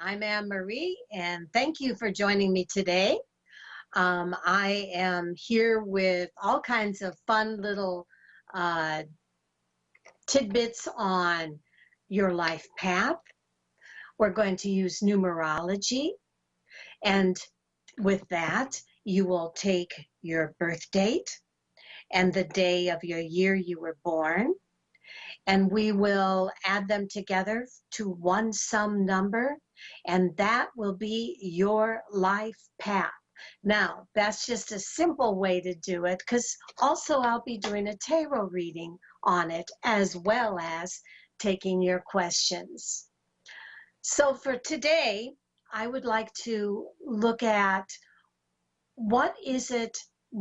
I'm Anne Marie, and thank you for joining me today. I am here with all kinds of fun little uh, tidbits on your life path. We're going to use numerology, and with that, you will take your birth date and the day of your year you were born, and we will add them together to one sum number, and that will be your life path. Now, that's just a simple way to do it, because also I'll be doing a tarot reading on it, as well as taking your questions. So for today, I would like to look at what is it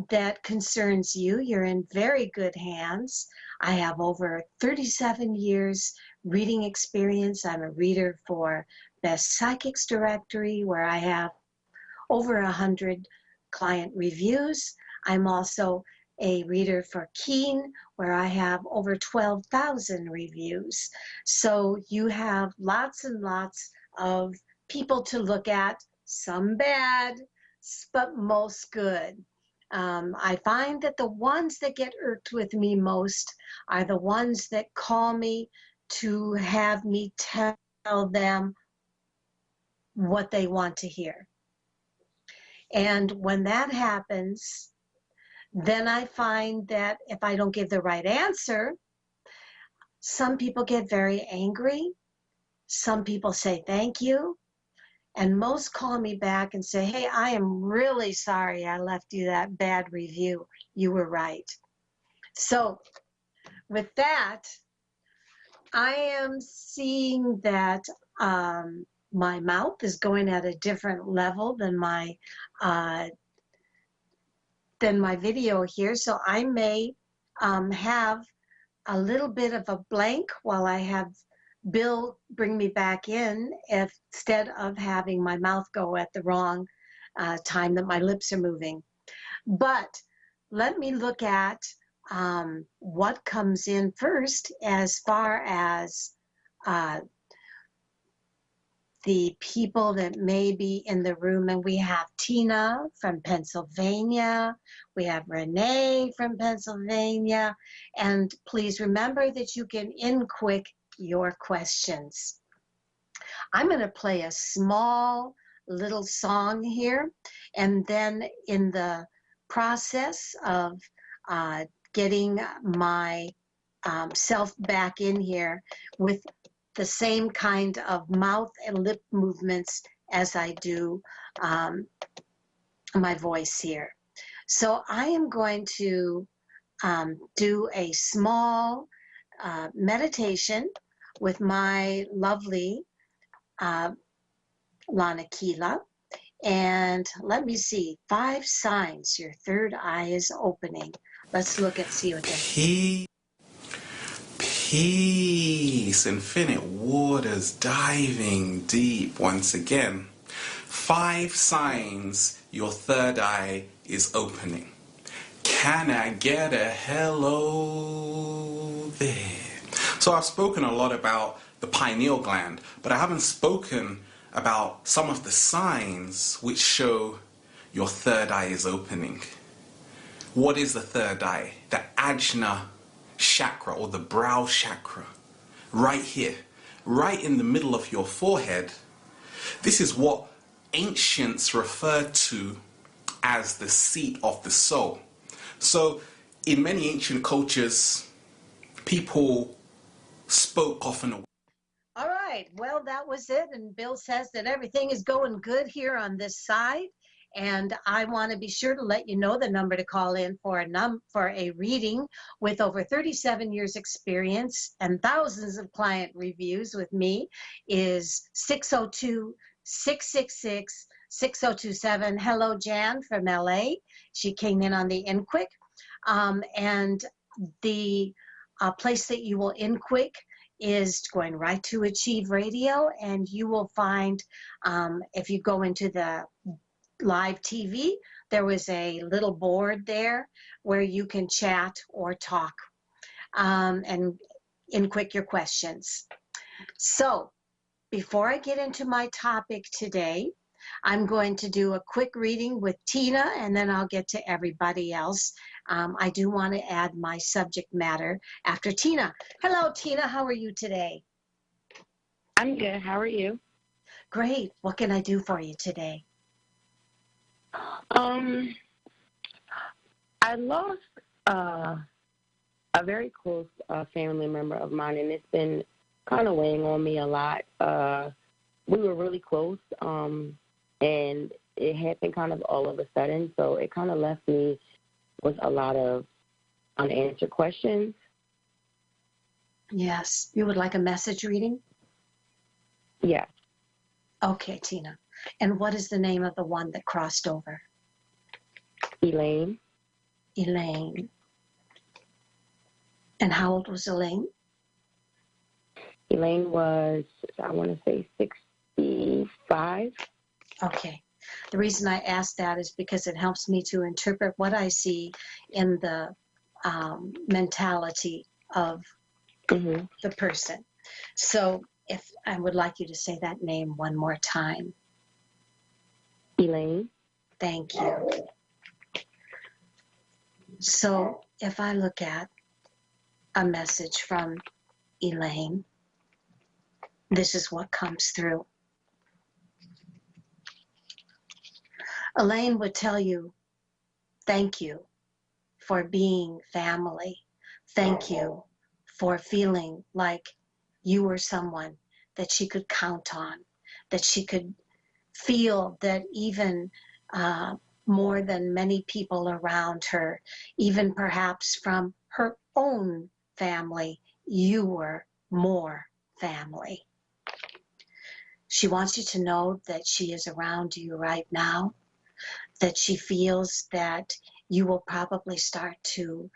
that concerns you. You're in very good hands. I have over 37 years reading experience. I'm a reader for Best Psychics Directory, where I have over 100 client reviews. I'm also a reader for Keen, where I have over 12,000 reviews. So you have lots and lots of people to look at, some bad, but most good. I find that the ones that get irked with me most are the ones that call me to have me tell them what they want to hear. And when that happens, then I find that if I don't give the right answer, some people get very angry. Some people say thank you. And most call me back and say, hey, I am really sorry I left you that bad review. You were right. So with that, I am seeing that my mouth is going at a different level than my video here. So I may have a little bit of a blank while I have Bill bring me back in, instead of having my mouth go at the wrong time that my lips are moving. But let me look at what comes in first as far as the people that may be in the room. And we have Tina from Pennsylvania. We have Renee from Pennsylvania. And please remember that you can in quick your questions. I'm going to play a small little song here, and then in the process of getting my self back in here with the same kind of mouth and lip movements as I do my voice here. So I am going to do a small meditation with my lovely Lana Keela. And let me see, 5 signs your third eye is opening. Let's look at, see what that Peace, infinite waters diving deep once again. 5 signs your third eye is opening. Can I get a hello there? So I've spoken a lot about the pineal gland, but I haven't spoken about some of the signs which show your third eye is opening. What is the third eye? The Ajna chakra, or the brow chakra, right here, right in the middle of your forehead. This is what ancients referred to as the seat of the soul. So in many ancient cultures, people spoke often. All right, well, that was it. And Bill says that everything is going good here on this side. And I want to be sure to let you know the number to call in for a reading with over 37 years experience and thousands of client reviews with me is 602-666-6027. Hello, Jan from LA. She came in on the InQuick. And the place that you will InQuick is going right to Achieve Radio, and you will find, if you go into the live TV, there was a little board there where you can chat or talk and InQuick your questions. So before I get into my topic today, I'm going to do a quick reading with Tina, and then I'll get to everybody else. I do want to add my subject matter after Tina. Hello, Tina. How are you today? I'm good. How are you? Great. What can I do for you today? I lost a very close family member of mine, and it's been kind of weighing on me a lot. We were really close, and it happened kind of all of a sudden, so it kind of left me with a lot of unanswered questions. Yes. You would like a message reading? Yes. Okay, Tina. And what is the name of the one that crossed over? Elaine. Elaine. And how old was Elaine? Elaine was, I want to say, 65. Okay. The reason I ask that is because it helps me to interpret what I see in the mentality of the person. So if I would like you to say that name one more time. Elaine. Thank you. So if I look at a message from Elaine, this is what comes through. Elaine would tell you, thank you for being family. Thank you for feeling like you were someone that she could count on, that she could feel that even more than many people around her, even perhaps from her own family, you were more family. She wants you to know that she is around you right now, that she feels that you will probably start to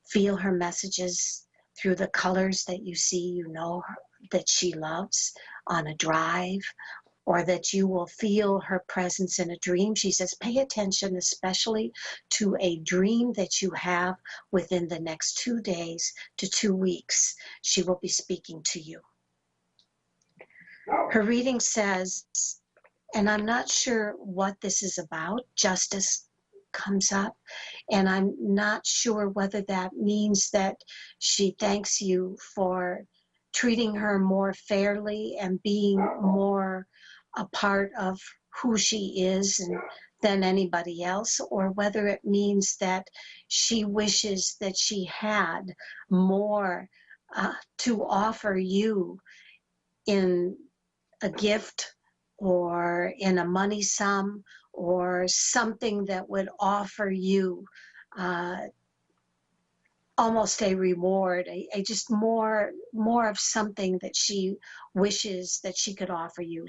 feel her messages through the colors that you see, you know, that she loves on a drive, or that you will feel her presence in a dream. She says, pay attention especially to a dream that you have within the next 2 days to 2 weeks. She will be speaking to you. Her reading says, and I'm not sure what this is about, justice comes up, and I'm not sure whether that means that she thanks you for treating her more fairly and being more a part of who she is and than anybody else, or whether it means that she wishes that she had more to offer you in a gift or in a money sum or something that would offer you almost a reward, a just more of something that she wishes that she could offer you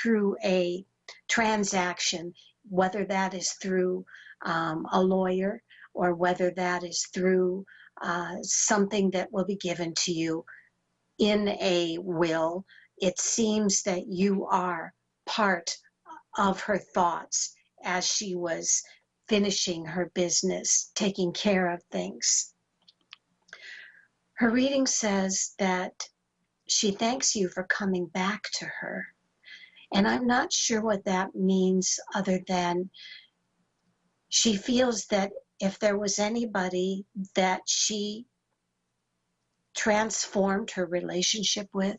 through a transaction, whether that is through a lawyer or whether that is through something that will be given to you in a will. It seems that you are part of her thoughts as she was finishing her business, taking care of things. Her reading says that she thanks you for coming back to her. And I'm not sure what that means other than she feels that if there was anybody that she transformed her relationship with,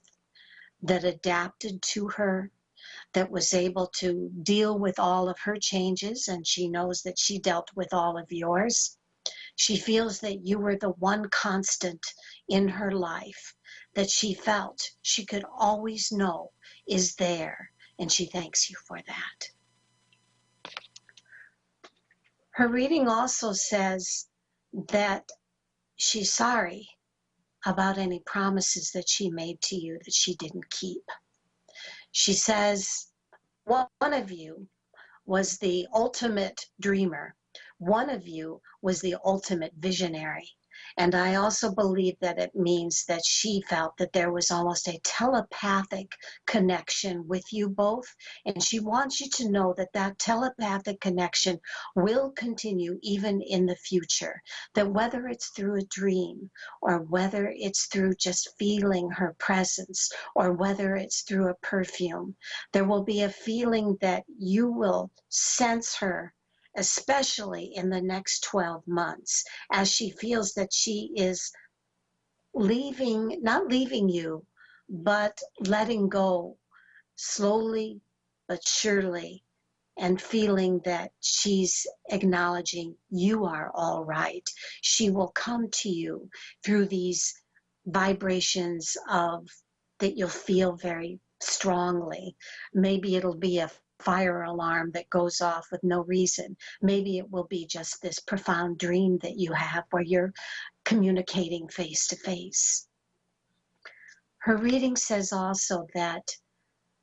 that adapted to her, that was able to deal with all of her changes, and she knows that she dealt with all of yours. She feels that you were the one constant in her life that she felt she could always know is there, and she thanks you for that. Her reading also says that she's sorry about any promises that she made to you that she didn't keep. She says one of you was the ultimate dreamer. One of you was the ultimate visionary. And I also believe that it means that she felt that there was almost a telepathic connection with you both. And she wants you to know that that telepathic connection will continue even in the future. That whether it's through a dream, or whether it's through just feeling her presence, or whether it's through a perfume, there will be a feeling that you will sense her, especially in the next 12 months, as she feels that she is leaving, not leaving you, but letting go slowly but surely, and feeling that she's acknowledging you are all right. She will come to you through these vibrations of that you'll feel very strongly. Maybe it'll be a fire alarm that goes off with no reason. Maybe it will be just this profound dream that you have where you're communicating face to face. Her reading says also that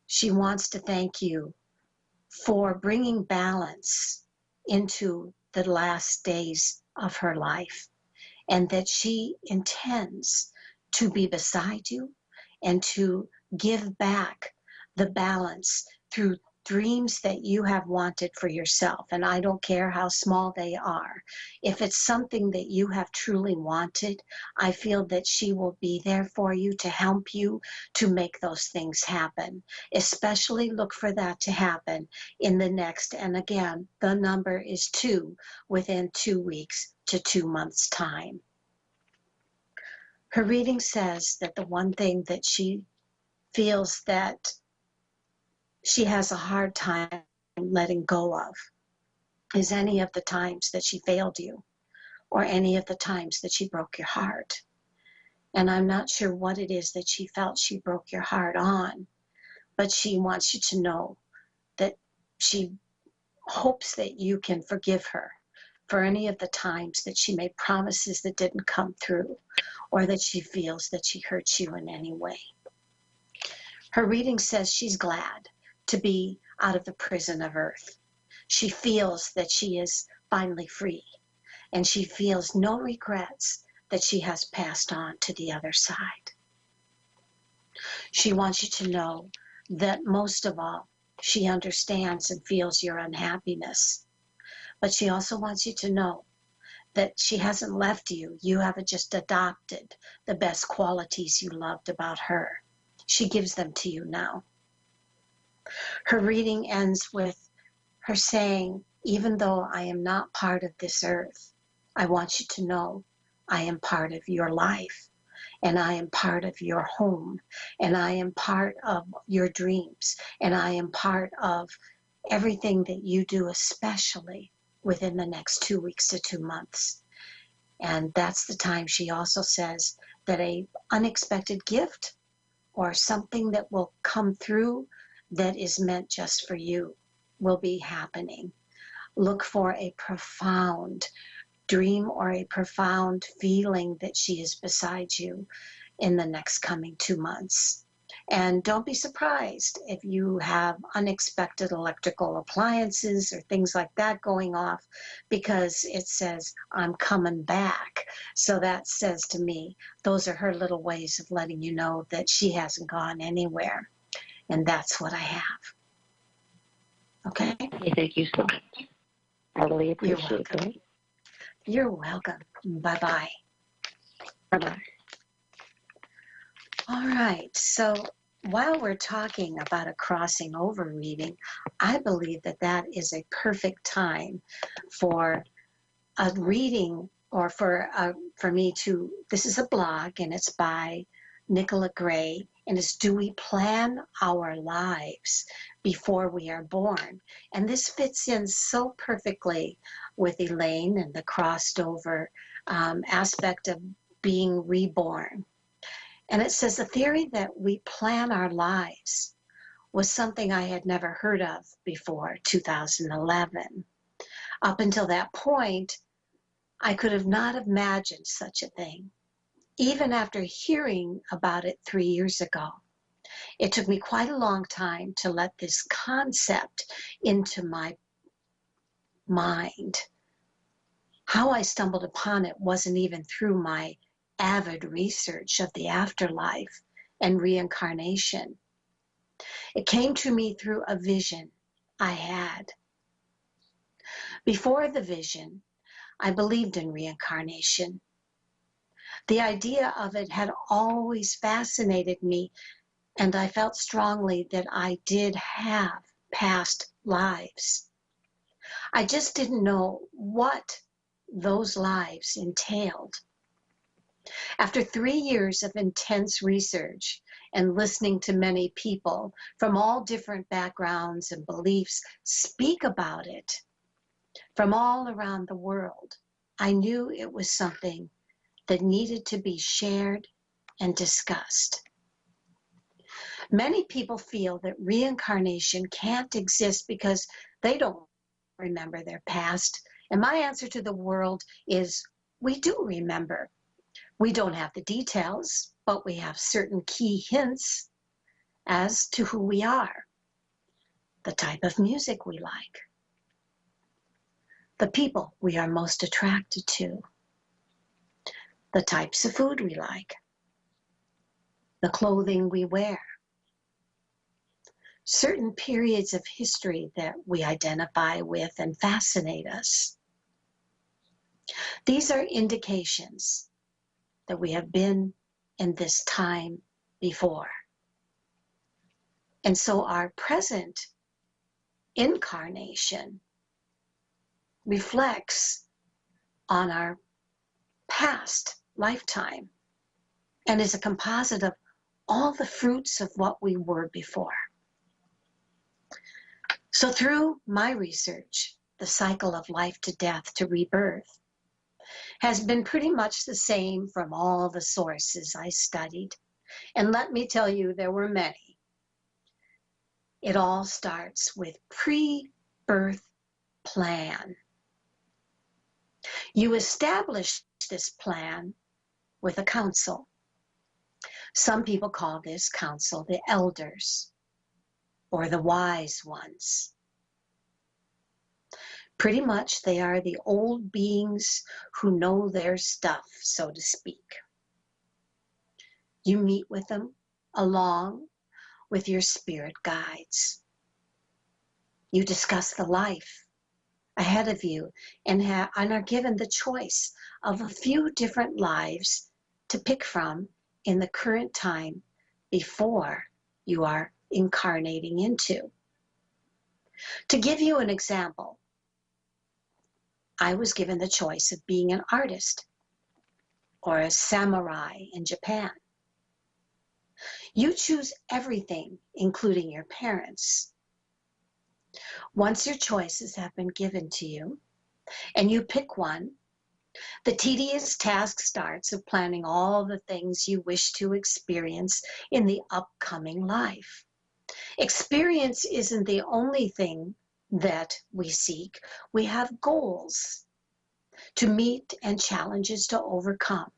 she wants to thank you for bringing balance into the last days of her life, and that she intends to be beside you and to give back the balance through dreams that you have wanted for yourself. And I don't care how small they are. If it's something that you have truly wanted, I feel that she will be there for you to help you to make those things happen. Especially look for that to happen in the next, and again, the number is 2, within 2 weeks to 2 months' time. Her reading says that the one thing that she feels that she has a hard time letting go of is any of the times that she failed you, or any of the times that she broke your heart. And I'm not sure what it is that she felt she broke your heart on, but she wants you to know that she hopes that you can forgive her for any of the times that she made promises that didn't come through, or that she feels that she hurt you in any way. Her reading says she's glad to be out of the prison of earth. She feels that she is finally free, and she feels no regrets that she has passed on to the other side. She wants you to know that most of all, she understands and feels your unhappiness. But she also wants you to know that she hasn't left you. You haven't just adopted the best qualities you loved about her. She gives them to you now. Her reading ends with her saying, even though I am not part of this earth, I want you to know I am part of your life, and I am part of your home, and I am part of your dreams, and I am part of everything that you do, especially within the next 2 weeks to 2 months. And that's the time she also says that a unexpected gift or something that will come through that is meant just for you will be happening. Look for a profound dream or a profound feeling that she is beside you in the next coming 2 months. And don't be surprised if you have unexpected electrical appliances or things like that going off, because it says, I'm coming back. So that says to me, those are her little ways of letting you know that she hasn't gone anywhere. And that's what I have. Okay? Thank you so much. I really appreciate that. You're welcome. Bye-bye. Bye-bye. All right. So while we're talking about a crossing over reading, I believe that that is a perfect time for a reading, or for me to, this is a blog and it's by Nicola Gray, and it's Do We Plan Our Lives Before We Are Born? And this fits in so perfectly with Elaine and the crossed over aspect of being reborn. And it says the theory that we plan our lives was something I had never heard of before 2011. Up until that point, I could have not imagined such a thing, even after hearing about it 3 years ago. It took me quite a long time to let this concept into my mind. How I stumbled upon it wasn't even through my avid research of the afterlife and reincarnation. It came to me through a vision I had. Before the vision, I believed in reincarnation. The idea of it had always fascinated me, and I felt strongly that I did have past lives. I just didn't know what those lives entailed. After 3 years of intense research and listening to many people from all different backgrounds and beliefs speak about it from all around the world, I knew it was something that needed to be shared and discussed. Many people feel that reincarnation can't exist because they don't remember their past. And my answer to the world is we do remember. We don't have the details, but we have certain key hints as to who we are, the type of music we like, the people we are most attracted to, the types of food we like, the clothing we wear, certain periods of history that we identify with and fascinate us. These are indications that we have been in this time before. And so our present incarnation reflects on our past lifetime and is a composite of all the fruits of what we were before. So through my research, the cycle of life to death to rebirth has been pretty much the same from all the sources I studied. And let me tell you, there were many. It all starts with pre-birth plan. You establish this plan with a council. Some people call this council the elders or the wise ones. Pretty much they are the old beings who know their stuff, so to speak. You meet with them along with your spirit guides. You discuss the life ahead of you and are given the choice of a few different lives to pick from in the current time before you are incarnating into. To give you an example, I was given the choice of being an artist or a samurai in Japan. You choose everything, including your parents. Once your choices have been given to you and you pick one, the tedious task starts of planning all the things you wish to experience in the upcoming life. Experience isn't the only thing that we seek. We have goals to meet and challenges to overcome.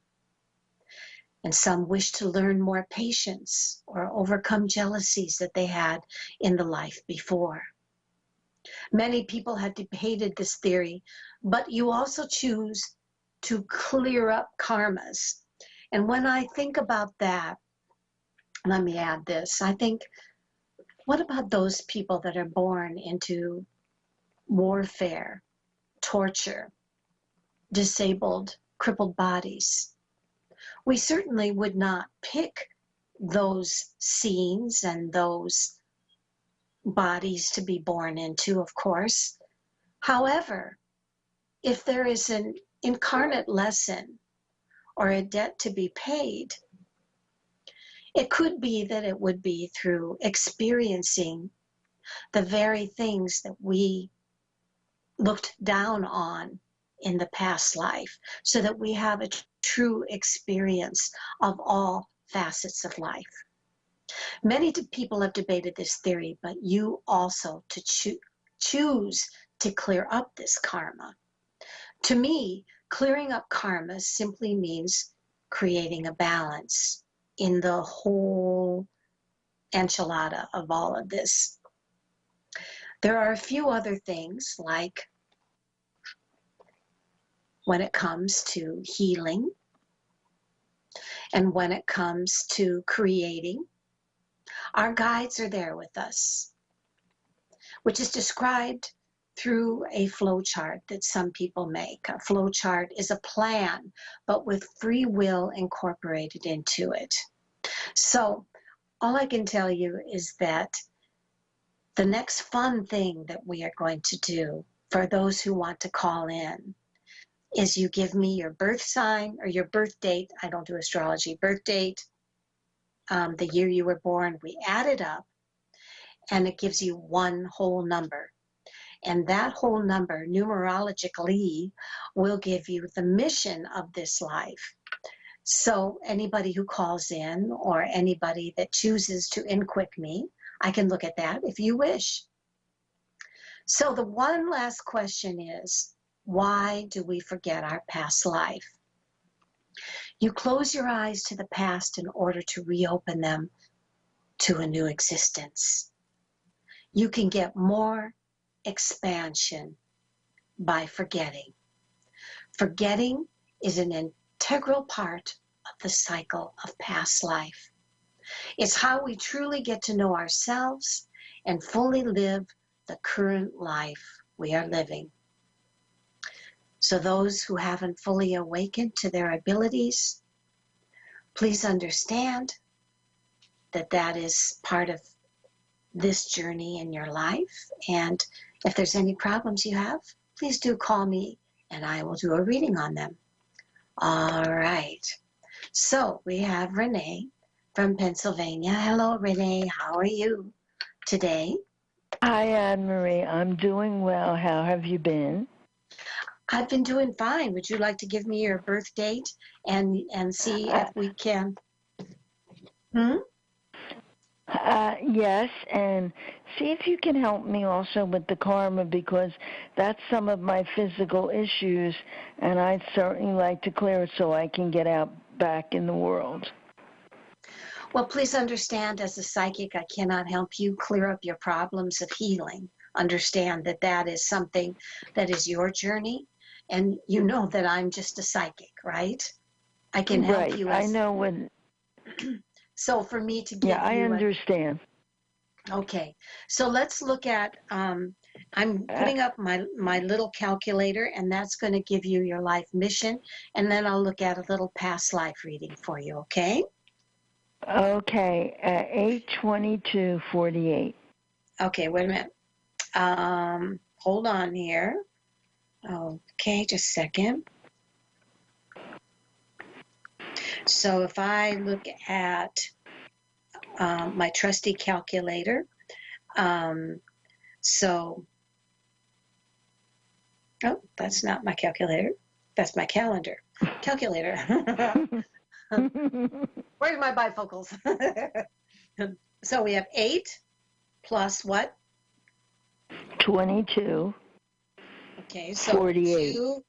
And some wish to learn more patience or overcome jealousies that they had in the life before. Many people have debated this theory, but you also choose to clear up karmas. And when I think about that, let me add this. I think, what about those people that are born into warfare, torture, disabled, crippled bodies? We certainly would not pick those scenes and those bodies to be born into, of course. However, if there is an incarnate lesson or a debt to be paid, it could be that it would be through experiencing the very things that we looked down on in the past life, so that we have a true experience of all facets of life. Many people have debated this theory, but you also to choose to clear up this karma. To me, clearing up karma simply means creating a balance in the whole enchilada of all of this. There are a few other things, like when it comes to healing and when it comes to creating. Our guides are there with us, which is described through a flow chart that some people make. A flow chart is a plan, but with free will incorporated into it. So all I can tell you is that the next fun thing that we are going to do for those who want to call in is you give me your birth sign or your birth date. I don't do astrology. Birth date, the year you were born, we add it up, and it gives you one whole number. And that whole number, numerologically, will give you the mission of this life. So anybody who calls in or anybody that chooses to inquick me, I can look at that if you wish. So the one last question is, why do we forget our past life? You close your eyes to the past in order to reopen them to a new existence. You can get more expansion by forgetting. Forgetting is an integral part of the cycle of past life. It's how we truly get to know ourselves and fully live the current life we are living. So those who haven't fully awakened to their abilities, please understand that that is part of this journey in your life. And if there's any problems you have, please do call me and I will do a reading on them. All right. So we have Renee from Pennsylvania. Hello, Renee. How are you today? Hi, Anne-Marie. I'm doing well. How have you been? I've been doing fine. Would you like to give me your birth date and see if we can? Yes, and see if you can help me also with the karma, because that's some of my physical issues, and I'd certainly like to clear it so I can get out back in the world. Well, please understand, as a psychic, I cannot help you clear up your problems of healing. Understand that that is something that is your journey, and you know that I'm just a psychic, right? I can help you. I know when. So for me to give you... Yeah, I understand. Okay, so let's look at, I'm putting up my little calculator, and that's going to give you your life mission, and then I'll look at a little past life reading for you, okay? Okay, 8/22/48. Okay, wait a minute. Hold on here. Okay, just a second. So if I look at my trusty calculator, oh, that's not my calculator. That's my calendar. Calculator. Where's my bifocals? So we have 8 plus what? 22. Okay, so 48. 2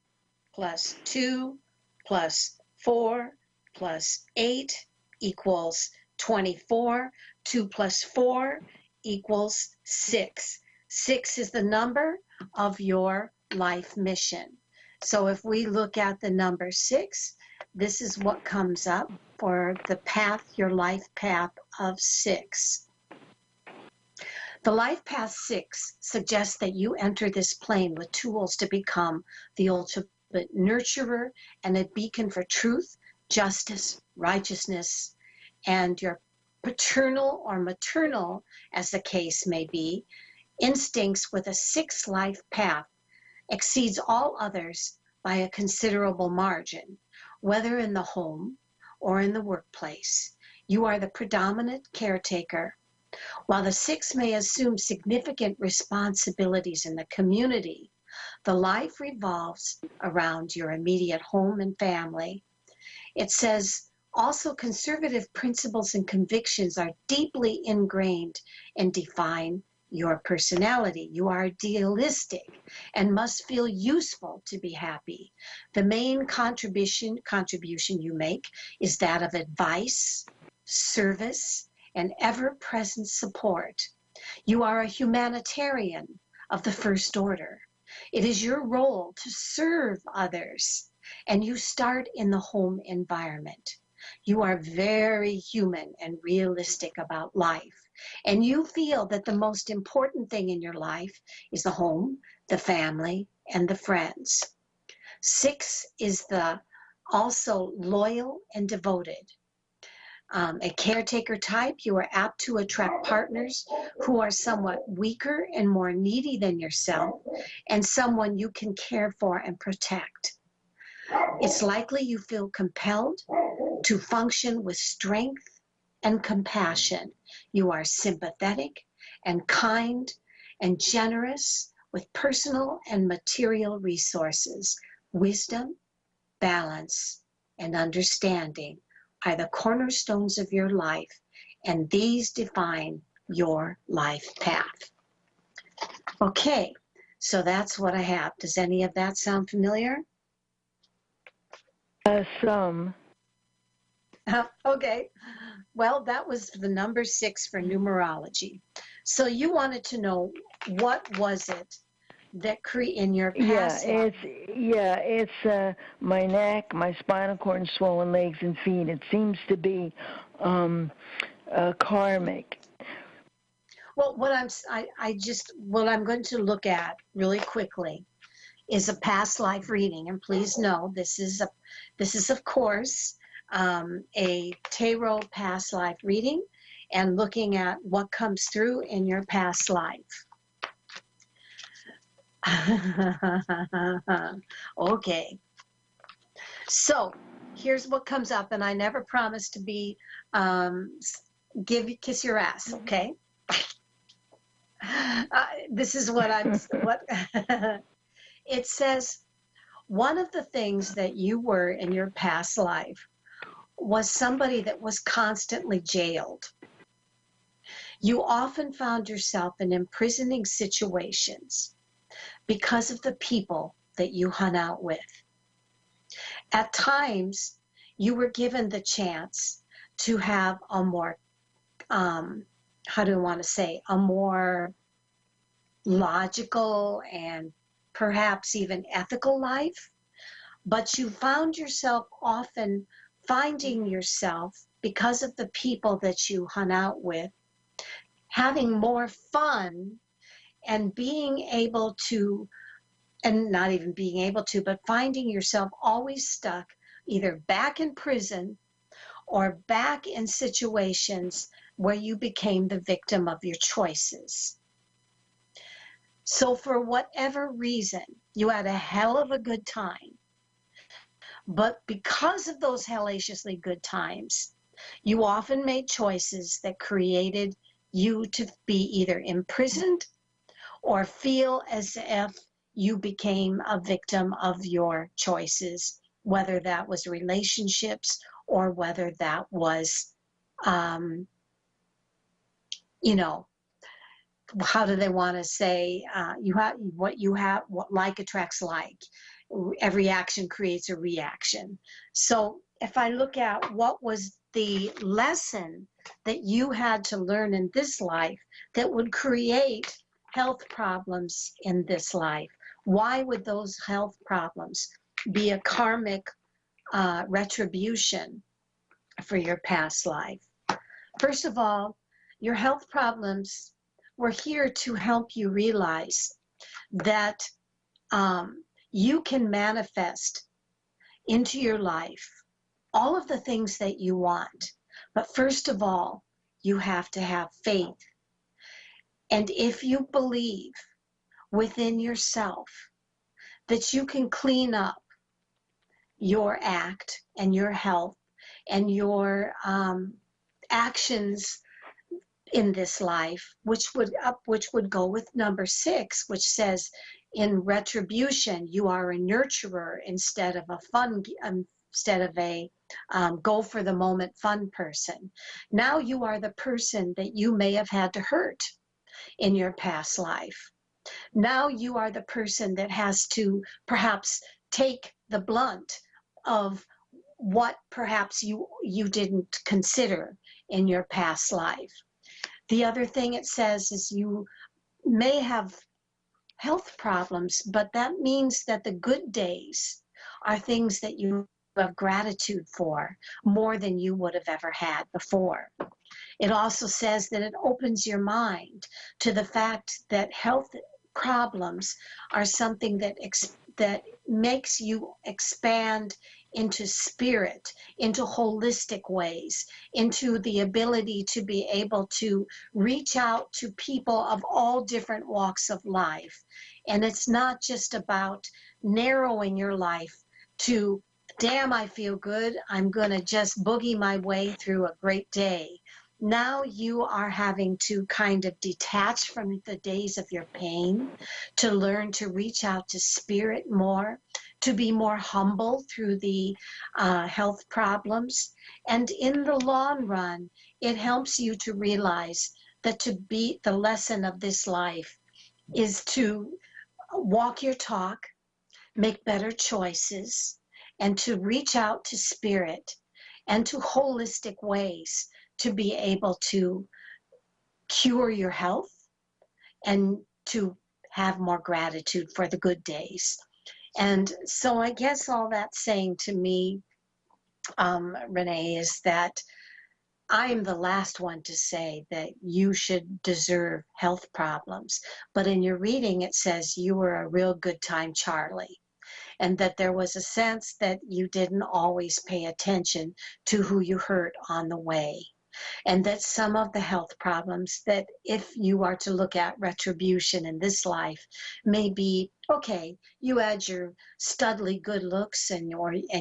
plus 2 plus 4 plus 8 equals 24. 2 plus 4 equals 6. 6 is the number of your life mission. So if we look at the number 6, this is what comes up for the path, your life path of 6. The life path 6 suggests that you enter this plane with tools to become the ultimate nurturer and a beacon for truth, justice, righteousness, and your paternal or maternal, as the case may be, instincts with a 6 life path exceeds all others by a considerable margin, whether in the home or in the workplace. You are the predominant caretaker. While the 6 may assume significant responsibilities in the community, the life revolves around your immediate home and family. It says, also, conservative principles and convictions are deeply ingrained and define your personality. You are idealistic and must feel useful to be happy. The main contribution you make is that of advice, service, and ever-present support. You are a humanitarian of the first order. It is your role to serve others And you start in the home environment. You are very human and realistic about life. And you feel that the most important thing in your life is the home, the family, and the friends. 6 is the also loyal and devoted. A caretaker type, you are apt to attract partners who are somewhat weaker and more needy than yourself, and someone you can care for and protect. It's likely you feel compelled to function with strength and compassion. You are sympathetic and kind and generous with personal and material resources. Wisdom, balance, and understanding are the cornerstones of your life, and these define your life path. Okay, so that's what I have. Does any of that sound familiar? Some. Okay, well, that was the number 6 for numerology. So you wanted to know, what was it that in your past life? It's my neck, my spinal cord, and swollen legs and feet. It seems to be karmic. Well, what I'm going to look at really quickly is a past life reading, and please know this is of course a tarot past life reading, and looking at what comes through in your past life. Okay, so here's what comes up, and I never promise to be kiss your ass, okay? This is what it says. One of the things that you were in your past life was somebody that was constantly jailed. You often found yourself in imprisoning situations because of the people that you hung out with. At times, you were given the chance to have a more, how do I want to say, a more logical and perhaps even ethical life, but you found yourself often finding yourself, because of the people that you hung out with, having more fun and being able to, and not even being able to, but finding yourself always stuck either back in prison or back in situations where you became the victim of your choices. So for whatever reason, you had a hell of a good time. But because of those hellaciously good times, you often made choices that created you to be either imprisoned or feel as if you became a victim of your choices, whether that was relationships or whether that was, how do they want to say, what like attracts like. Every action creates a reaction. So if I look at what was the lesson that you had to learn in this life that would create health problems in this life, why would those health problems be a karmic retribution for your past life? First of all, your health problems were here to help you realize that you can manifest into your life all of the things that you want. But first of all, you have to have faith. And if you believe within yourself that you can clean up your act and your health and your actions in this life, which would go with number 6, which says, in retribution, you are a nurturer instead of a go for the moment fun person. Now you are the person that you may have had to hurt in your past life. Now you are the person that has to perhaps take the blunt of what perhaps you didn't consider in your past life. The other thing it says is you may have health problems, but that means that the good days are things that you have gratitude for more than you would have ever had before. It also says that it opens your mind to the fact that health problems are something that makes you expand into spirit, into holistic ways, into the ability to be able to reach out to people of all different walks of life. And it's not just about narrowing your life to, damn, I feel good, I'm going to just boogie my way through a great day. Now you are having to kind of detach from the days of your pain, to learn to reach out to spirit more, to be more humble through the health problems. And in the long run, it helps you to realize that to be the lesson of this life is to walk your talk, make better choices, and to reach out to spirit and to holistic ways to be able to cure your health and to have more gratitude for the good days. And so I guess all that's saying to me, Renee, is that I am the last one to say that you should deserve health problems. But in your reading, it says you were a real good time, Charlie, and that there was a sense that you didn't always pay attention to who you hurt on the way. And that some of the health problems that if you are to look at retribution in this life may be, okay, you had your studly good looks and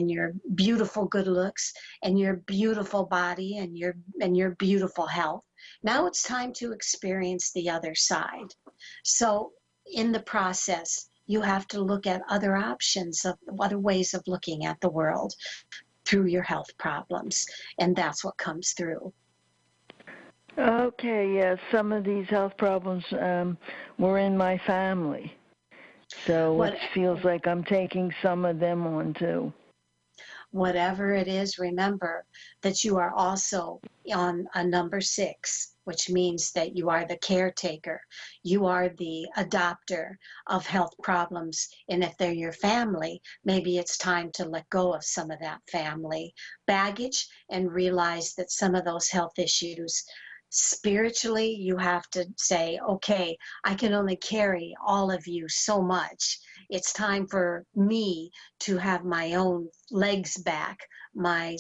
your beautiful good looks and your beautiful body and your beautiful health. Now it's time to experience the other side. So in the process, you have to look at other options, of other ways of looking at the world through your health problems. And that's what comes through. Okay, yes, some of these health problems were in my family. So it feels like I'm taking some of them on too. Whatever it is, remember that you are also on a number 6, which means that you are the caretaker. You are the adopter of health problems. And if they're your family, maybe it's time to let go of some of that family baggage and realize that some of those health issues, spiritually, you have to say, okay, I can only carry all of you so much. It's time for me to have my own legs back. My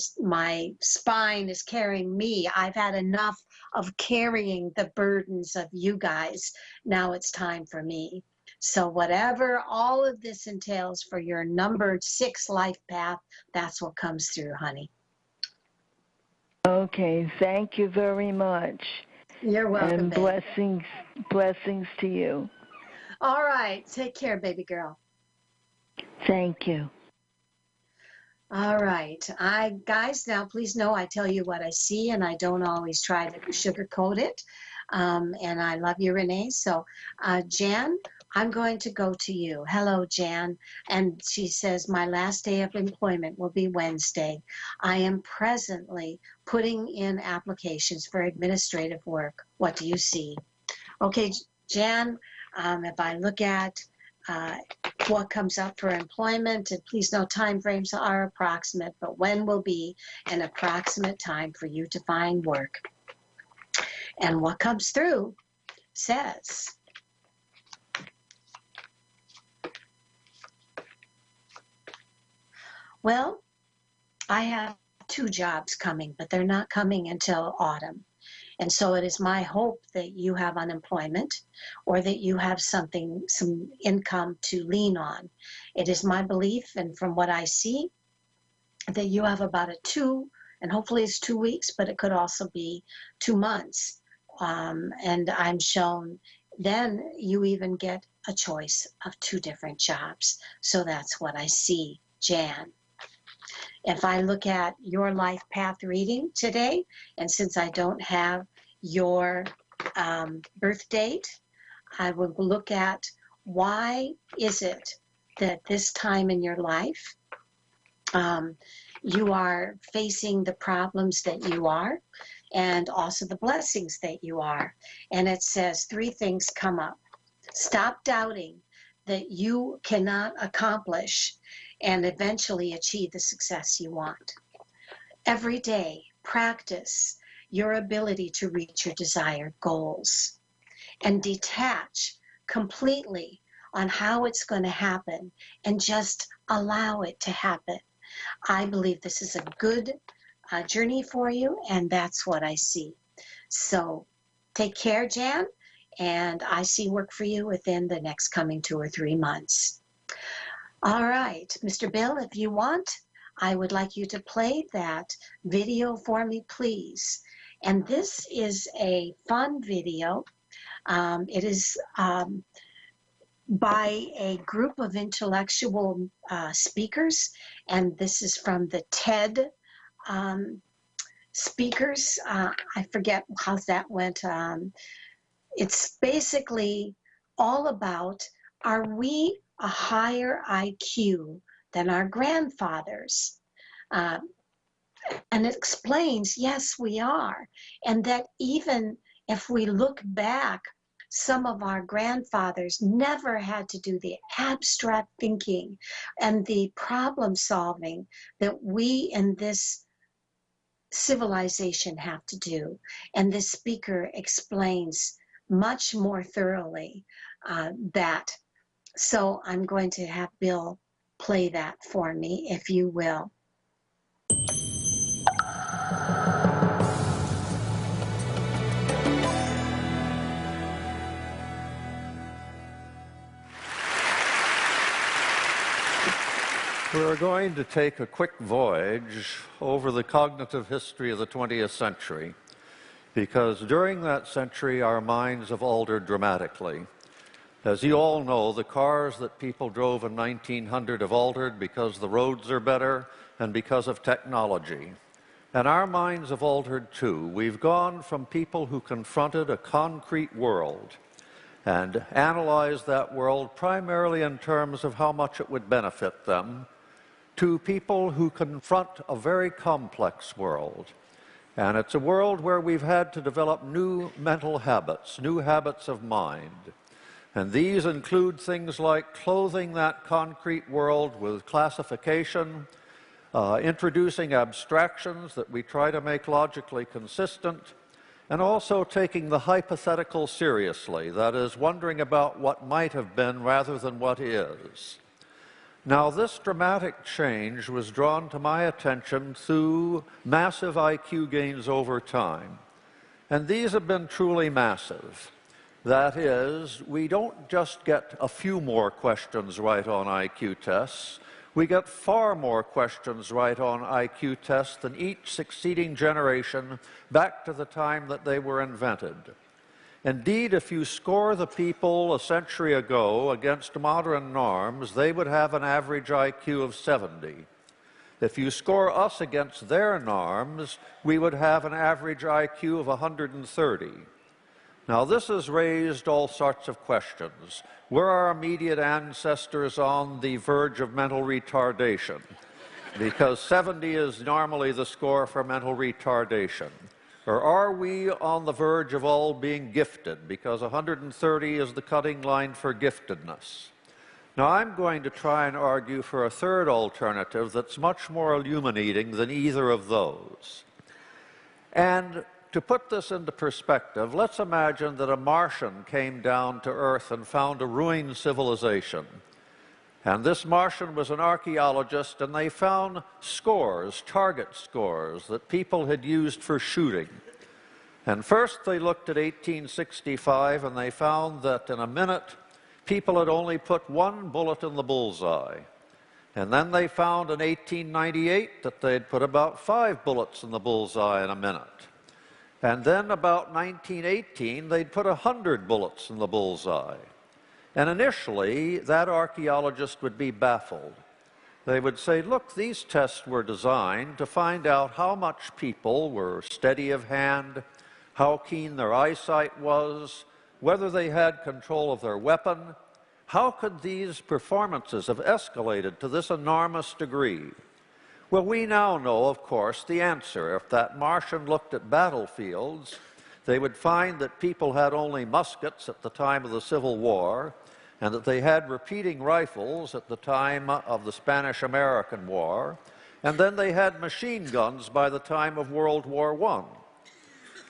spine is carrying me. I've had enough of carrying the burdens of you guys. Now it's time for me. So whatever all of this entails for your number 6 life path, that's what comes through, honey. Okay, thank you very much. You're welcome, and blessings to you. All right, take care, baby girl. Thank you. All right, guys, now please know I tell you what I see, and I don't always try to sugarcoat it. And I love you, Renee. So, Jan, I'm going to go to you. Hello, Jan. And she says, my last day of employment will be Wednesday. I am presently putting in applications for administrative work. What do you see? Okay, Jan, if I look at what comes up for employment, and please know time frames are approximate, but when will be an approximate time for you to find work? And what comes through says, well, I have 2 jobs coming, but they're not coming until autumn. And so it is my hope that you have unemployment or that you have some income to lean on. It is my belief, and from what I see, that you have about a 2, and hopefully it's 2 weeks, but it could also be 2 months. And I'm shown then you even get a choice of 2 different jobs. So that's what I see, Jan. If I look at your life path reading today, and since I don't have your birth date, I will look at why is it that this time in your life you are facing the problems that you are, and also the blessings that you are. And it says 3 things come up. Stop doubting that you cannot accomplish and eventually achieve the success you want. Every day, practice your ability to reach your desired goals and detach completely on how it's going to happen and just allow it to happen. I believe this is a good journey for you, and that's what I see. So take care, Jan, and I see work for you within the next coming 2 or 3 months. All right, Mr. Bill, if you want, I would like you to play that video for me, please. And this is a fun video. It is by a group of intellectual speakers, and this is from the TED speakers. I forget how that went. It's basically all about, are we a higher IQ than our grandfathers? And it explains, yes, we are. And that even if we look back, some of our grandfathers never had to do the abstract thinking and the problem solving that we in this civilization have to do. And this speaker explains much more thoroughly that. So I'm going to have Bill play that for me, if you will. We're going to take a quick voyage over the cognitive history of the 20th century, because during that century our minds have altered dramatically. As you all know, the cars that people drove in 1900 have altered because the roads are better and because of technology. And our minds have altered too. We've gone from people who confronted a concrete world and analyzed that world primarily in terms of how much it would benefit them, to people who confront a very complex world. And it's a world where we've had to develop new mental habits, new habits of mind. And these include things like clothing that concrete world with classification, introducing abstractions that we try to make logically consistent, and also taking the hypothetical seriously, that is, wondering about what might have been rather than what is. Now, this dramatic change was drawn to my attention through massive IQ gains over time. And these have been truly massive. That is, we don't just get a few more questions right on IQ tests. We get far more questions right on IQ tests than each succeeding generation back to the time that they were invented. Indeed, if you score the people a century ago against modern norms, they would have an average IQ of 70. If you score us against their norms, we would have an average IQ of 130. Now, this has raised all sorts of questions. Were our immediate ancestors on the verge of mental retardation? Because 70 is normally the score for mental retardation. Or are we on the verge of all being gifted, because 130 is the cutting line for giftedness? Now, I'm going to try and argue for a third alternative that's much more illuminating than either of those. And to put this into perspective, let's imagine that a Martian came down to Earth and found a ruined civilization. And this Martian was an archaeologist, and they found scores, target scores, that people had used for shooting. And first they looked at 1865, and they found that in a minute, people had only put one bullet in the bullseye. And then they found in 1898 that they'd put about 5 bullets in the bullseye in a minute. And then about 1918, they'd put 100 bullets in the bullseye. And initially, that archaeologist would be baffled. They would say, look, these tests were designed to find out how much people were steady of hand, how keen their eyesight was, whether they had control of their weapon. How could these performances have escalated to this enormous degree? Well, we now know, of course, the answer. If that Martian looked at battlefields, they would find that people had only muskets at the time of the Civil War, and that they had repeating rifles at the time of the Spanish-American War, and then they had machine guns by the time of World War I.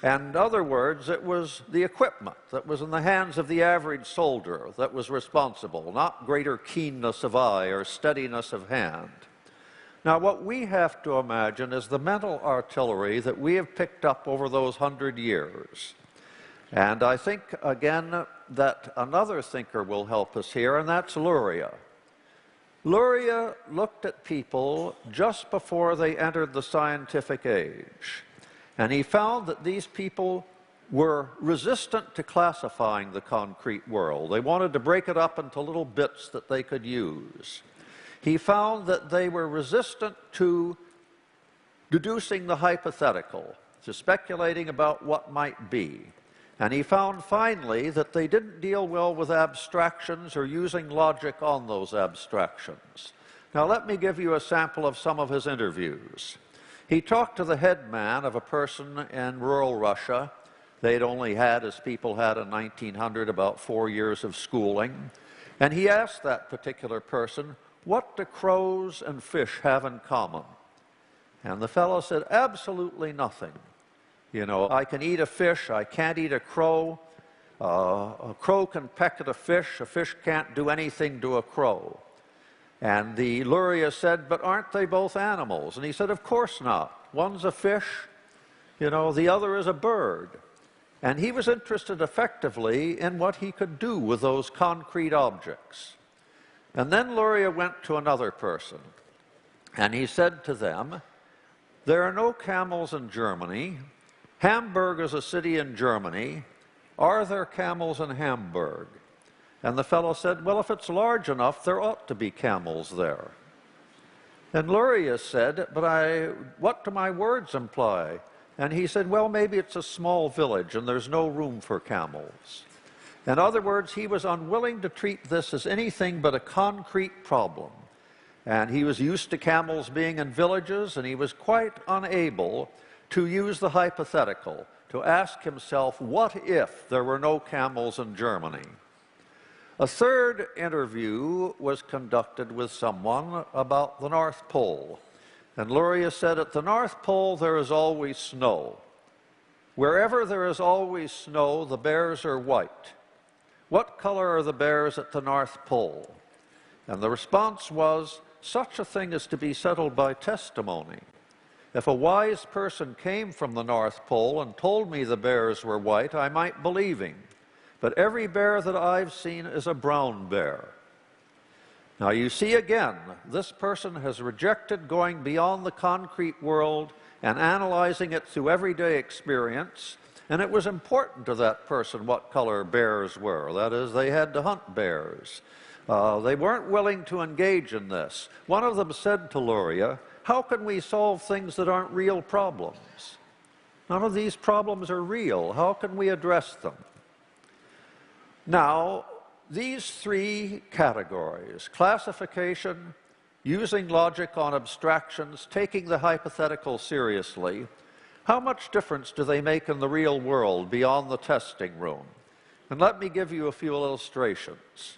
And in other words, it was the equipment that was in the hands of the average soldier that was responsible, not greater keenness of eye or steadiness of hand. Now, what we have to imagine is the mental artillery that we have picked up over those 100 years. And I think, again, that another thinker will help us here, and that's Luria. Luria looked at people just before they entered the scientific age, and he found that these people were resistant to classifying the concrete world. They wanted to break it up into little bits that they could use. He found that they were resistant to deducing the hypothetical, to speculating about what might be. And he found finally that they didn't deal well with abstractions or using logic on those abstractions. Now let me give you a sample of some of his interviews. He talked to the head man of a person in rural Russia. They'd only had, as people had in 1900, about 4 years of schooling. And he asked that particular person, "What do crows and fish have in common?" And the fellow said, "Absolutely nothing. You know, I can eat a fish, I can't eat a crow. A crow can peck at a fish can't do anything to a crow." And the Luria said, "But aren't they both animals?" And he said, "Of course not. One's a fish, you know, the other is a bird." And he was interested effectively in what he could do with those concrete objects. And then Luria went to another person, and he said to them, "There are no camels in Germany. Hamburg is a city in Germany. Are there camels in Hamburg?" And the fellow said, "Well, if it's large enough, there ought to be camels there." And Luria said, "But what do my words imply?" And he said, "Well, maybe it's a small village and there's no room for camels." In other words, he was unwilling to treat this as anything but a concrete problem. And he was used to camels being in villages, and he was quite unable to use the hypothetical, to ask himself, what if there were no camels in Germany? A third interview was conducted with someone about the North Pole. And Luria said, "At the North Pole, there is always snow. Wherever there is always snow, the bears are white. What color are the bears at the North Pole?" And the response was, "Such a thing is to be settled by testimony. If a wise person came from the North Pole and told me the bears were white, I might believe him. But every bear that I've seen is a brown bear." Now you see again, this person has rejected going beyond the concrete world and analyzing it through everyday experience. And it was important to that person what color bears were. That is, they had to hunt bears. They weren't willing to engage in this. One of them said to Luria, "How can we solve things that aren't real problems? None of these problems are real. How can we address them?" Now, these three categories, classification, using logic on abstractions, taking the hypothetical seriously, how much difference do they make in the real world beyond the testing room? And let me give you a few illustrations.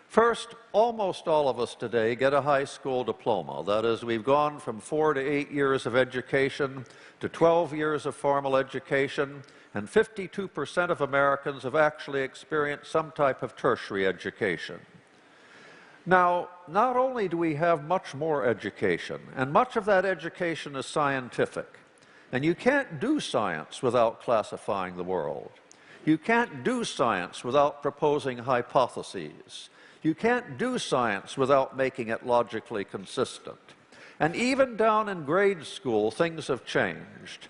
First, almost all of us today get a high school diploma. That is, we've gone from 4 to 8 years of education to 12 years of formal education, and 52% of Americans have actually experienced some type of tertiary education. Now, not only do we have much more education, and much of that education is scientific, and you can't do science without classifying the world. You can't do science without proposing hypotheses. You can't do science without making it logically consistent. And even down in grade school, things have changed.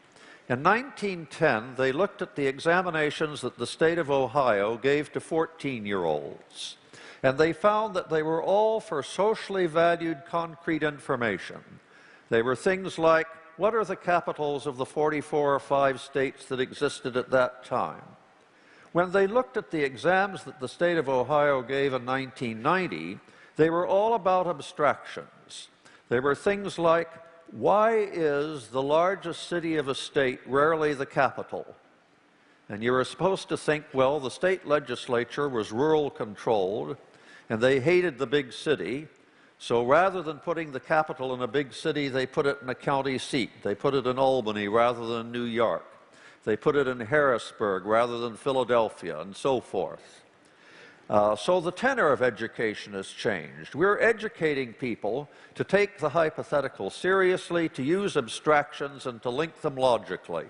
In 1910, they looked at the examinations that the state of Ohio gave to 14-year-olds, and they found that they were all for socially valued concrete information. They were things like, what are the capitals of the 44 or 5 states that existed at that time? When they looked at the exams that the state of Ohio gave in 1990, they were all about abstractions. They were things like, why is the largest city of a state rarely the capital? And you were supposed to think, well, the state legislature was rural controlled, and they hated the big city. So rather than putting the capital in a big city, they put it in a county seat. They put it in Albany rather than New York. They put it in Harrisburg rather than Philadelphia, and so forth. So the tenor of education has changed. We're educating people to take the hypothetical seriously, to use abstractions, and to link them logically.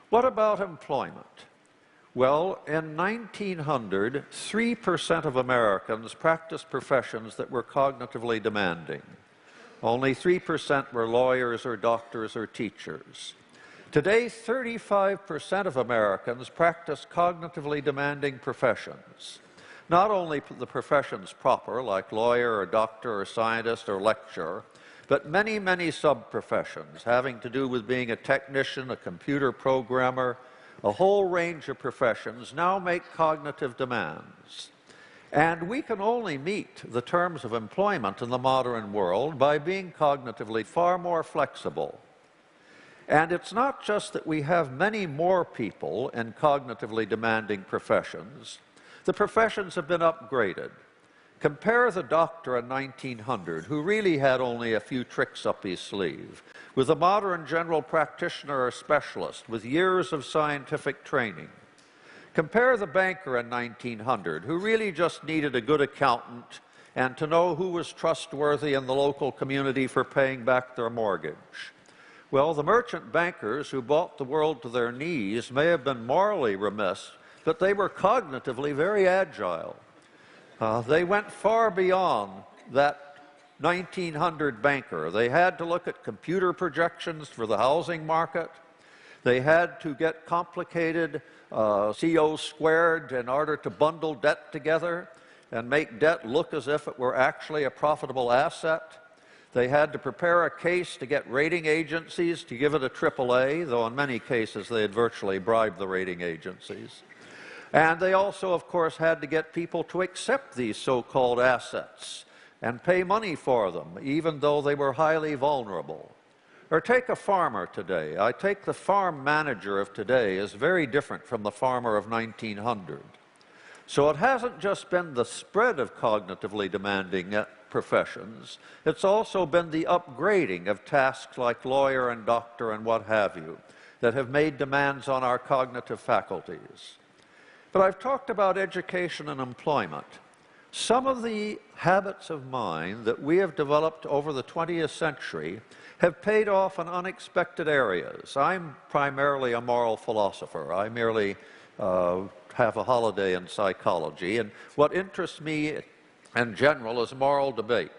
What about employment? Well, in 1900, 3% of Americans practiced professions that were cognitively demanding. Only 3% were lawyers or doctors or teachers. Today, 35% of Americans practice cognitively demanding professions. Not only the professions proper, like lawyer or doctor or scientist or lecturer, but many, many sub-professions having to do with being a technician, a computer programmer, a whole range of professions now make cognitive demands. And we can only meet the terms of employment in the modern world by being cognitively far more flexible. And it's not just that we have many more people in cognitively demanding professions. The professions have been upgraded. Compare the doctor in 1900, who really had only a few tricks up his sleeve, with a modern general practitioner or specialist with years of scientific training. Compare the banker in 1900, who really just needed a good accountant and to know who was trustworthy in the local community for paying back their mortgage. Well, the merchant bankers who brought the world to their knees may have been morally remiss, but they were cognitively very agile. They went far beyond that 1900 banker. They had to look at computer projections for the housing market. They had to get complicated CO squared in order to bundle debt together and make debt look as if it were actually a profitable asset. They had to prepare a case to get rating agencies to give it a AAA, though in many cases they had virtually bribed the rating agencies. And they also, of course, had to get people to accept these so-called assets and pay money for them, even though they were highly vulnerable. Or take a farmer today. I take the farm manager of today as very different from the farmer of 1900. So it hasn't just been the spread of cognitively demanding professions, it's also been the upgrading of tasks like lawyer and doctor and what have you that have made demands on our cognitive faculties. But I've talked about education and employment. Some of the habits of mind that we have developed over the 20th century have paid off in unexpected areas. I'm primarily a moral philosopher. I merely have a holiday in psychology, and what interests me in general is moral debate.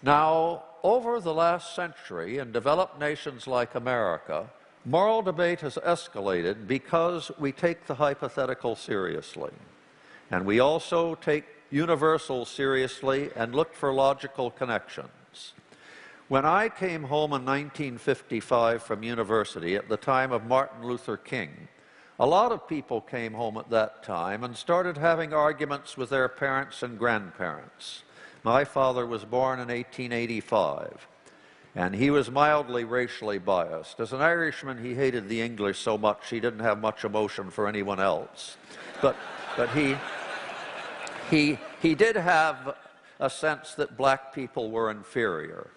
Now, over the last century, in developed nations like America, moral debate has escalated because we take the hypothetical seriously. And we also take universals seriously and look for logical connections. When I came home in 1955 from university at the time of Martin Luther King, a lot of people came home at that time and started having arguments with their parents and grandparents. My father was born in 1885. And he was mildly racially biased. As an Irishman, he hated the English so much he didn't have much emotion for anyone else. But he did have a sense that black people were inferior.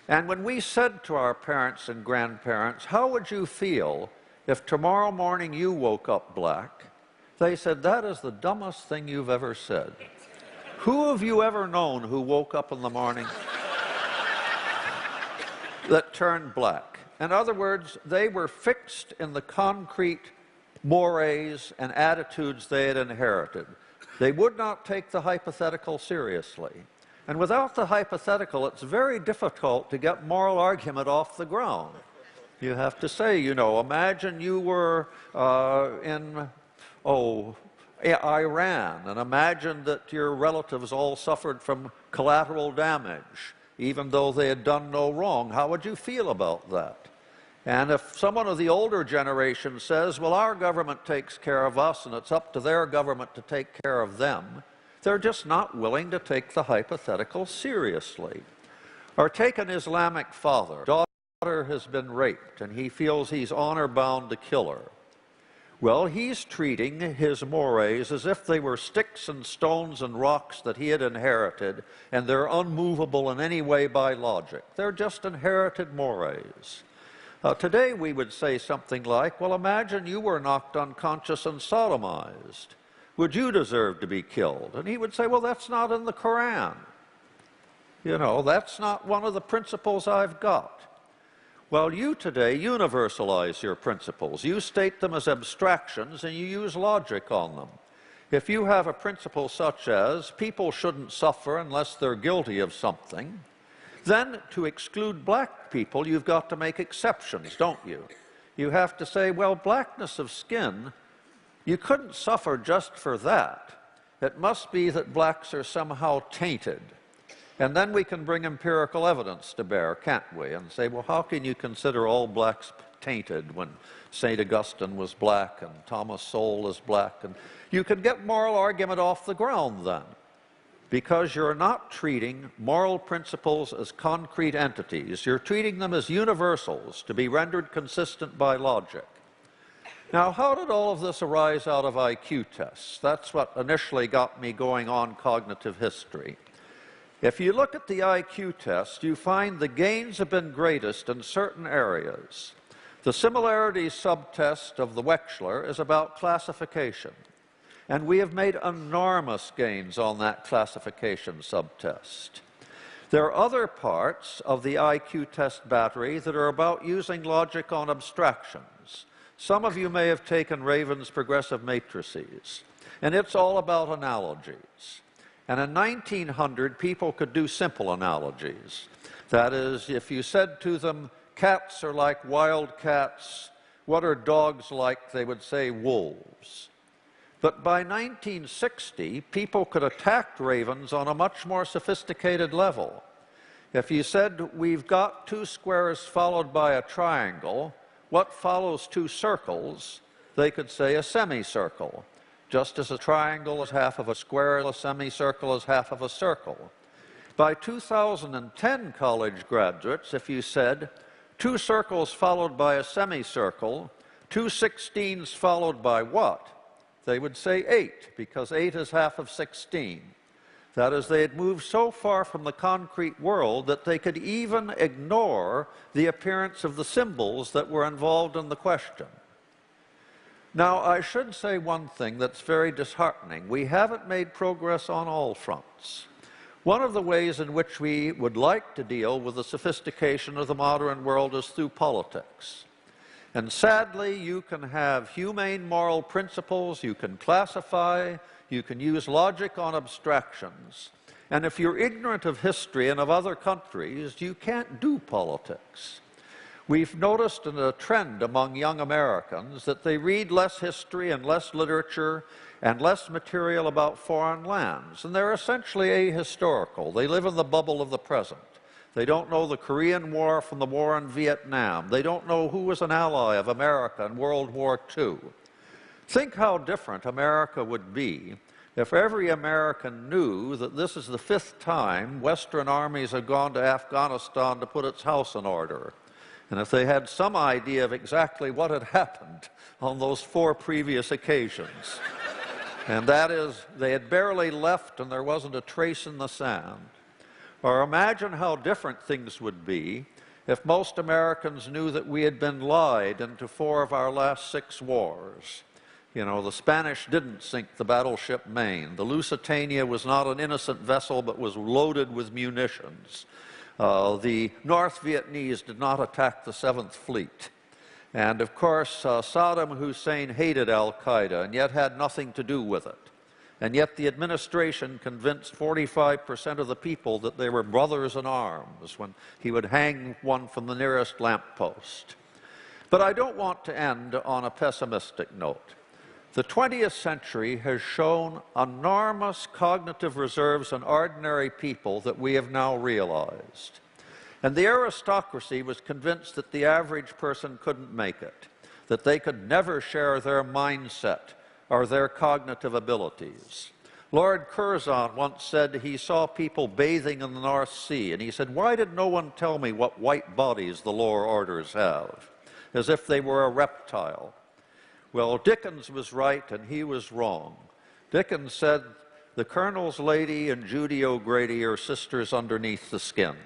And when we said to our parents and grandparents, how would you feel if tomorrow morning you woke up black? They said, that is the dumbest thing you've ever said. Who have you ever known who woke up in the morning that turned black? In other words, they were fixed in the concrete mores and attitudes they had inherited. They would not take the hypothetical seriously. And without the hypothetical, it's very difficult to get moral argument off the ground. You have to say, you know, imagine you were in Iran, and imagine that your relatives all suffered from collateral damage, even though they had done no wrong. How would you feel about that? And if someone of the older generation says, well, our government takes care of us and it's up to their government to take care of them, they're just not willing to take the hypothetical seriously. Or take an Islamic father. Daughter has been raped and he feels he's honor-bound to kill her. Well, he's treating his mores as if they were sticks and stones and rocks that he had inherited, and they're unmovable in any way by logic. They're just inherited mores. Today we would say something like, well, imagine you were knocked unconscious and sodomized. Would you deserve to be killed? And he would say, well, that's not in the Quran. You know, that's not one of the principles I've got. Well, you today universalize your principles. You state them as abstractions and you use logic on them. If you have a principle such as people shouldn't suffer unless they're guilty of something, then to exclude black people, you've got to make exceptions, don't you? You have to say, well, blackness of skin, you couldn't suffer just for that. It must be that blacks are somehow tainted. And then we can bring empirical evidence to bear, can't we? And say, well, how can you consider all blacks tainted when St. Augustine was black and Thomas Sowell is black? And you can get moral argument off the ground then, because you're not treating moral principles as concrete entities. You're treating them as universals to be rendered consistent by logic. Now, how did all of this arise out of IQ tests? That's what initially got me going on cognitive history. If you look at the IQ test, you find the gains have been greatest in certain areas. The similarity subtest of the Wechsler is about classification, and we have made enormous gains on that classification subtest. There are other parts of the IQ test battery that are about using logic on abstractions. Some of you may have taken Raven's progressive matrices, and it's all about analogies. And in 1900, people could do simple analogies. That is, if you said to them, cats are like wild cats, what are dogs like? They would say wolves. But by 1960, people could attack ravens on a much more sophisticated level. If you said, we've got two squares followed by a triangle, what follows two circles? They could say a semicircle. Just as a triangle is half of a square, a semicircle is half of a circle. By 2010, college graduates, if you said two circles followed by a semicircle, two 16s followed by what? They would say 8, because 8 is half of 16. That is, they had moved so far from the concrete world that they could even ignore the appearance of the symbols that were involved in the question. Now, I should say one thing that's very disheartening. We haven't made progress on all fronts. One of the ways in which we would like to deal with the sophistication of the modern world is through politics. And sadly, you can have humane moral principles, you can classify, you can use logic on abstractions. And if you're ignorant of history and of other countries, you can't do politics. We've noticed a trend among young Americans that they read less history and less literature and less material about foreign lands. And they're essentially ahistorical. They live in the bubble of the present. They don't know the Korean War from the war in Vietnam. They don't know who was an ally of America in World War II. Think how different America would be if every American knew that this is the 5th time Western armies have gone to Afghanistan to put its house in order. And if they had some idea of exactly what had happened on those 4 previous occasions. And that is, they had barely left and there wasn't a trace in the sand. Or imagine how different things would be if most Americans knew that we had been lied into 4 of our last 6 wars. You know, the Spanish didn't sink the battleship Maine. The Lusitania was not an innocent vessel but was loaded with munitions. The North Vietnamese did not attack the 7th Fleet. And of course, Saddam Hussein hated al-Qaeda and yet had nothing to do with it. And yet the administration convinced 45% of the people that they were brothers in arms when he would hang one from the nearest lamppost. But I don't want to end on a pessimistic note. The 20th century has shown enormous cognitive reserves in ordinary people that we have now realized. And the aristocracy was convinced that the average person couldn't make it, that they could never share their mindset or their cognitive abilities. Lord Curzon once said he saw people bathing in the North Sea, and he said, "Why did no one tell me what white bodies the lower orders have?" As if they were a reptile. Well, Dickens was right and he was wrong. Dickens said, "The Colonel's lady and Judy O'Grady are sisters underneath the skin."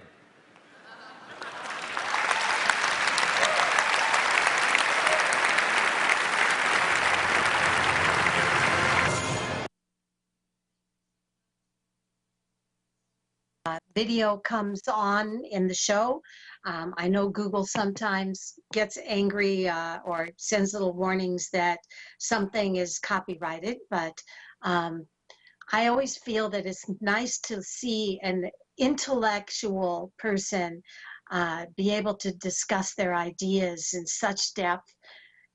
Video comes on in the show. I know Google sometimes gets angry or sends little warnings that something is copyrighted, but I always feel that it's nice to see an intellectual person be able to discuss their ideas in such depth.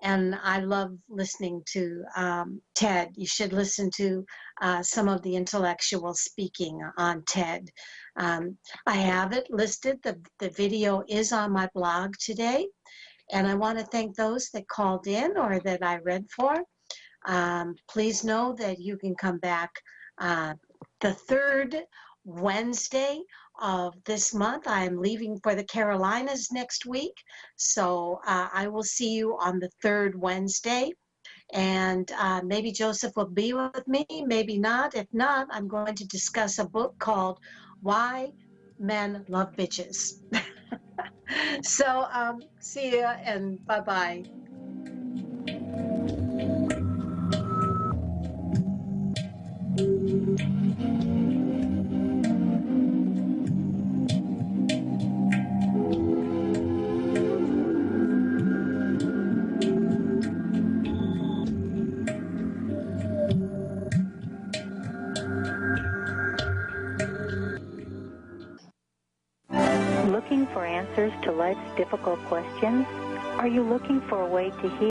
And I love listening to TED. You should listen to some of the intellectual speaking on TED. I have it listed. The video is on my blog today. And I want to thank those that called in or that I read for. Please know that you can come back the third Wednesday of this month. I am leaving for the Carolinas next week, so I will see you on the third Wednesday, and maybe Joseph will be with me, maybe not. If not, I'm going to discuss a book called Why Men Love Bitches. So see ya and bye-bye. Looking for answers to life's difficult questions? Are you looking for a way to heal?